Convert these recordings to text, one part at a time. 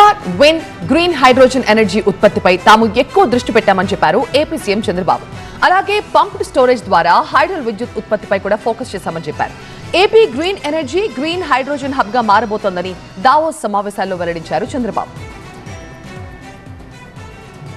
Solar, wind, green hydrogen energy ఉత్పత్తిపై తాము ఎక్కువ దృష్టి పెట్టామని చెప్పారు ఏపీ సీఎం చంద్రబాబు. అలాగే పంప్డ్ స్టోరేజ్ ద్వారా హైడ్రల్ విద్యుత్ ఉత్పత్తిపై కూడా ఫోకస్ చేశామని చెప్పారు. AP green energy, green hydrogen hub గా మారబోతోందని దావోస్ సమావేశాల్లో వెల్లడించారు చంద్రబాబు.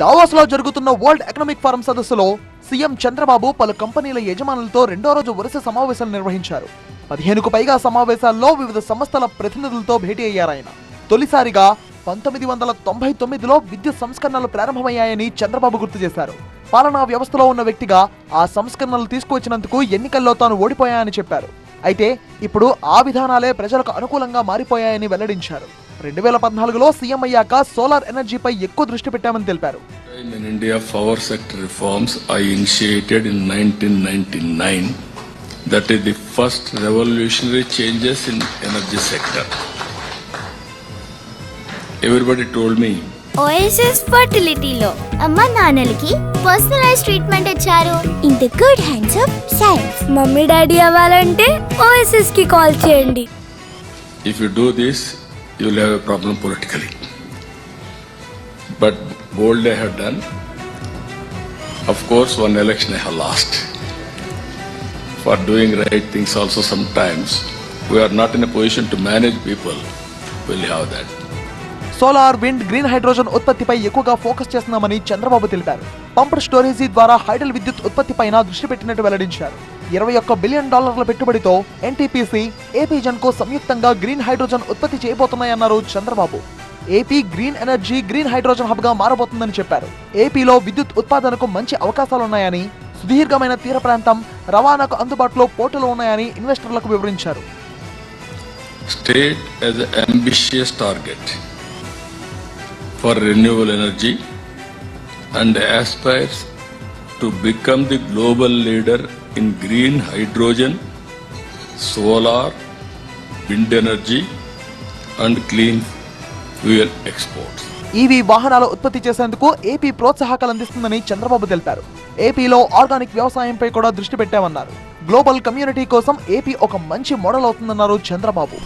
దావోస్ లో జరుగుతున్న వరల్డ్ ఎకనామిక్ ఫోరం సదస్సులో సీఎం చంద్రబాబు పలు కంపెనీల యజమానులతో రెండో రోజు వరుస సమావేశాలు నిర్వహించారు. 15కు పైగా సమావేశాల్లో వివిధ సంస్థల ప్రతినిధులతో భేటీ అయ్యారాయన. తొలిసారిగా 1999లో విద్యుత్ సంస్కరణలు ప్రారంభమయ్యాయని చంద్రబాబు గుర్తు చేశారు. పాలనా వ్యవస్థలో ఉన్న వ్యక్తిగా ఆ సంస్కరణలు తీసుకువచ్చినందుకు ఎన్నికల్లో తాను ఓడిపోయాయని చెప్పారు. అయితే ఇప్పుడు ఆ విధానాలే ప్రజలకు అనుకూలంగా మారిపోయాయని వెల్లడించారు. 2014లో సీఎం అయ్యాక సోలార్ ఎనర్జీపై ఎక్కువ దృష్టి పెట్టామని తెలిపారు. In India, power sector reforms I initiated in 1999. That is the first revolutionary changes in energy sector. Everybody told me. OSS ఫర్టిలిటీలో అమ్మ నాన్నలకి పర్సనలైజ్ ట్రీట్మెంట్ ఇచ్చారు. In the good hands of science. Mummy daddy అవ్వాలంటే OSS కి call చేయండి. If you do this, you will have a problem politically. But bold I have done. Of course, one election I have lost. For doing right things also sometimes we are not in a position to manage people. We'll have that. Solar, wind, green hydrogen ఉత్పత్తిపై ఎక్కువగా focus చేస్తున్నామని చంద్రబాబు తెలిపారు. Pumped storage ద్వారా hydral విద్యుత్ ఉత్పత్తిపైన దృష్టి పెట్టినట్టు వెల్లడించారు. $21 billion పెట్టుబడితో ఎన్టీపీసీ, ఏపీ జెన్కో సంయుక్తంగా గ్రీన్ హైడ్రోజన్ ఉత్పత్తి చేయబోతున్నాయన్నారు Chandrababu. AP green energy, green hydrogen hub గా మారబోతుందని చెప్పారు. ఏపీలో విద్యుత్ ఉత్పాదనకు మంచి అవకాశాలున్నాయని, సుదీర్ఘమైన తీర ప్రాంతం, రవాణాకు అందుబాటులో పోర్టులు ఉన్నాయని ఇన్వెస్టర్లకు వివరించారు. State as an ambitious target for renewable energy and aspires to become the global leader in green hydrogen, solar, wind energy and clean fuel exports. EV వాహనాల ఉత్పత్తి చేసేందుకు ఏపీ ప్రోత్సాహకాలు అందిస్తుందని చంద్రబాబు తెలిపారు. ఏపీలో ఆర్గానిక్ వ్యవసాయంపై కూడా దృష్టి పెట్టామన్నారు. గ్లోబల్ కమ్యూనిటీ కోసం ఏపీ ఒక మంచి మోడల్ అవుతుందన్నారు చంద్రబాబు.